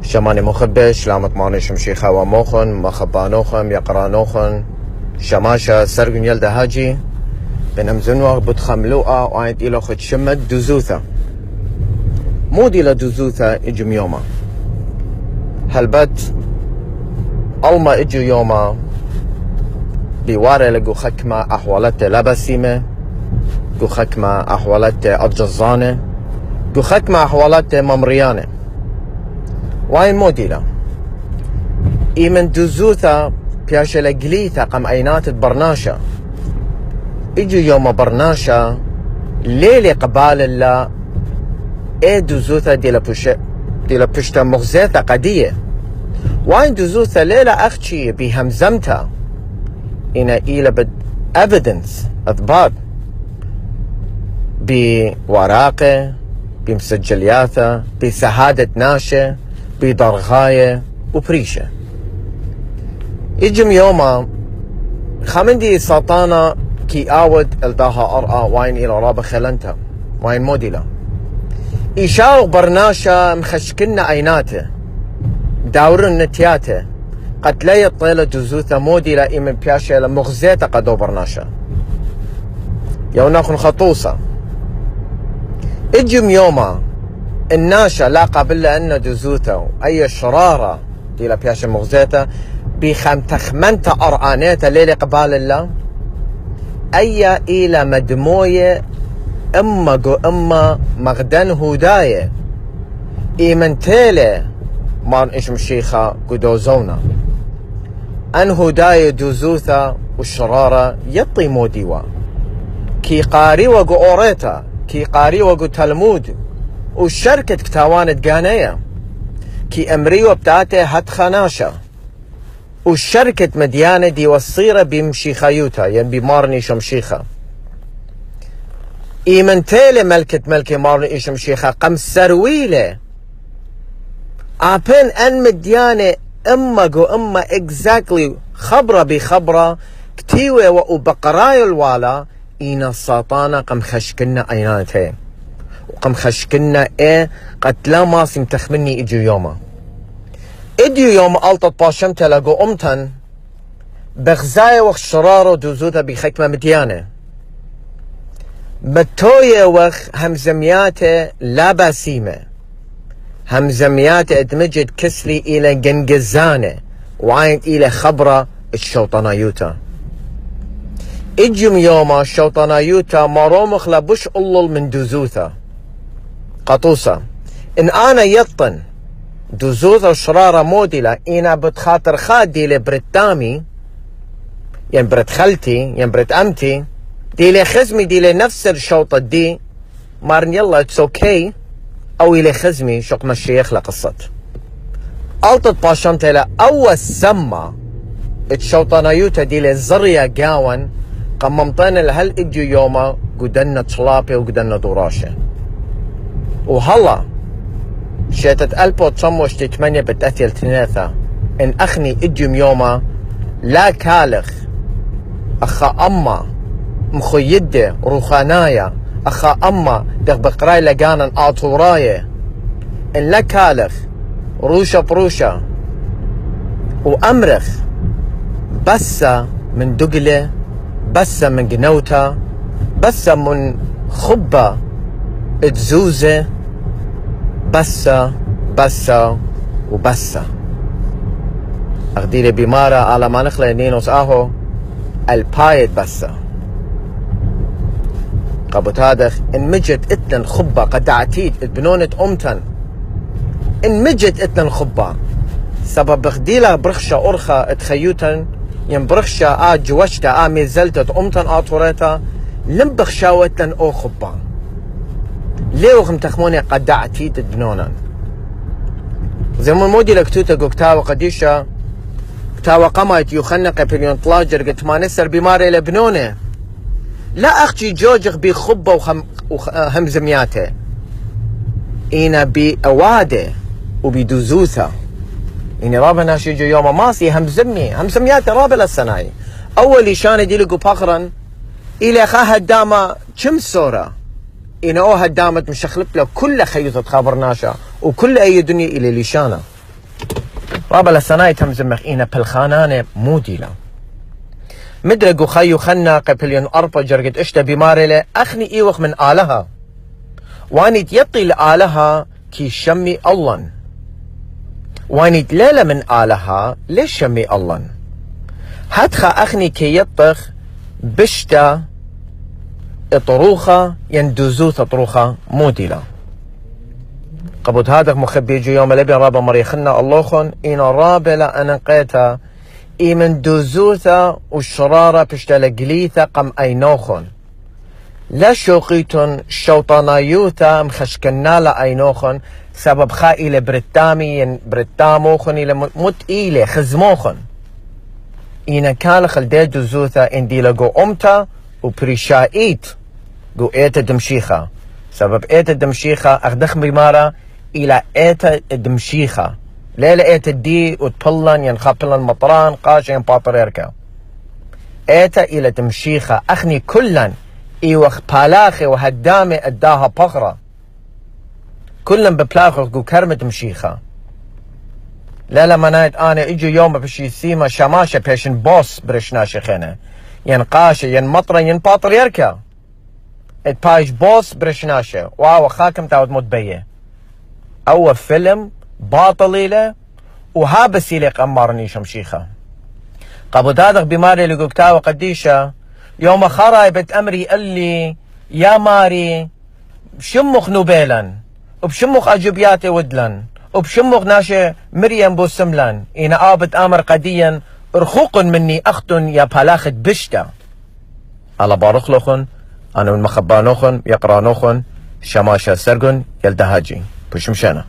شماني مخبش لامت ماني شمشيخا وموخن مخبانوخن يقرانوخن شماشا سرقن يلدا هاجي بنم زنوغ بتخملوقا وعيد إلو خد شمت دوزوثا مودي لدوزوثا اجم يوما هلبت ألما اجو يوما بيواري لقو خكمة أحوالته لبسيمة قو خكمة أحوالته أجزانة قو خكمة أحوالته ممريانة وين موديلا إيمن دوزوثا بياشا لقليثا قم أينات برناشا اجو يوم برناشا ليلي قبال الله اي دوزوثا ديلا بشتا مغزيثا قدية وين دوزوثا ليلة أختشي بهمزمتا إنا إيلا بد evidence أثبات بوراقه بمسجلياته بسهادة ناشة بدرغاية وبريشة اجم يوما خمندي سلطانة كي آود الداها أرأى وين إلى رابا خلنتا وين موديلا إيشاو برناشا مخشكنا أيناته داورن نتياته قد لا يطيل دوزوثا موديلا إيمن بياشا لمغزيتا قدو برناشا يوناخن خطوصة اجم يوما الناشا لا قبل أن دوزوثا أي شرارة ديلا بياشا مغزيتا بخم تخمنتا أرآنيتا ليلي قبال الله أي إلى مدموية إما قو إما مغدن هداية إيمن تيلي مار إيش مشيخة قدوزونا أن هداية دوزوثا والشرارة يطي موديوا كي قاري وقو أوريتا كي قاري وقو تلمود وشركة كتاوانت قانية كي أمريو بتاعته هت خناشة والشركة مديانة دي والصيرة بمشيخايوتا يعني بمارني شمشيخة إيمن تيلي ملكة مارني شمشيخة قم سرويلة أبين أن مديانة إما قو إما exactly خبرة بخبرة كتيوة وبقراي الوالا إينا الساطانة قم خشكنا أينانتين وقم خشكنا إيه قد لا ماسم تخمني إجو يوما إديو يوم ألطت باشمتا لقو أمتن بغزاية وخ شرارو دوزوتا بخكمة مديانة بتوية وخ همزمياته لا باسيمة همزمياته ادمجت كسلي إلى جنجزانة وعايد إلى خبرة الشوطنايوتا إجم يوما الشوطنايوتا مارومخ لبش ألل من دوزوثا قطوسة إن أنا يطن دوزوثا وشرارة موديلا إنا بتخاطر خادي لبرتامي يعني برت خالتي يعني برت أمتي دي لي خزمي دي لي نفس الشوطة دي مارن يلا اتس اوكي أو إلي خزمي شق مشيخ لقصت ألطت باشمتي لا أول سما الشوطنايوتا دي لي زرية قاون قممطين الهل اجو يوما قدنا طلابي وقدنا دراشة وهلا شيتت ألبو تصموش تتمنى بتأثير تناثا إن أخني إجم يوما لا كالخ أخا أما مخيدة روخانايا أخا أما دغ بقراي لقانا آطورايا إن لا كالخ روشة بروشة وأمرخ بسا من دقلة بسا من قنوتا بسا من خبة اتزوزة بسا وبسا أغديلي بمارة على ما نخلي نينوس آهو البايد بسا قبط هذا إن مجت اتلن خبة قد عتيد بنونة أمتن إن مجت اتلن خبة سبب بخديلا برخشة أرخة اتخيوتن ين برخشة جوشتا ميزلتت أمتن آطوريتا لم بخشاوتن أو خبة ليه وخم تخموني قد عتيد بنونن زي ما مودي لكتوتا قوكتاوة قديشة كتاوة قمت يخنق بليون طلاجر قد ما نسر بماري لبنونة لا أختي جوجخ بخبة وهمزمياته إينا بأواده وبدوزوثة إني رابا ناشي جو يوم ماسي همزمياته رابا للسناي أولي شان يديلقوا بخرا إلى خاها الدامة كم صورة إنه هدامت مشخلب له كل خيوطة خبر ناشا وكل أي دنيا إلى لشانة رابا لسناي تمزمخ إينا بالخانانة موديلا مدرقو خيو خنا قبلين أربا جرقت اشتا بمارلة أخني إيوخ من آلها واني تيطي لآلها كي شمي الله واني تلالة من آلها ليش شمي الله هاتخا أخني كي يطخ بشتا اطروخة يندوزوث اطروخة موديلا قبض هذا مخبي جو يوم لبين رابا مريخنا اللوخن إنا رابا لأنا قيتا إيمن دوزوثا وشرارة بشتلا قليثا قم أينوخن لا شوقيتن شوطانايوثا مخشكنا لا أينوخن سبب خائلة برتامي برتاموخن إلى مت إيلة خزموخن إنا كان خلدي دوزوثا إندي لقو أمتا وبريشايت قو إيتا دمشيخة سبب إيتا دمشيخة أخدخ بمارا إلى إيتا دمشيخة ليلة إيتا دي وتبلن ينخبلن مطران قاش ينباطريركا إيتا إلى دمشيخة أخني كلن إيوخ بالاخي وهدامي أداها بغرة كلن ببلاخو قو كرمة دمشيخة لا منايت أنا إجو يوم بشي سيما شماشة بيشن بوس برشناشي خينة ين قاشة ين مطرن ين باطريركا اتبايش بوس برشناشة واو خاكم تاود موت بيه أول فيلم باطلي له وهابسي لك أمارني شمشيخة قبو دادق بماري لقوكتاوة قديشة يوم خرايبت أمري قال لي يا ماري بشمخ نوبيلا وبشمخ أجوبياتي ودلن وبشمخ ناشي مريم بوسملان إنا آبت آمر قديا رخوق مني أختن يا بالاخت بشتا على بارخلوخن أنا من مخبانوخن يقرانوخن شماشا سرقن يلدهاجي بشمشانا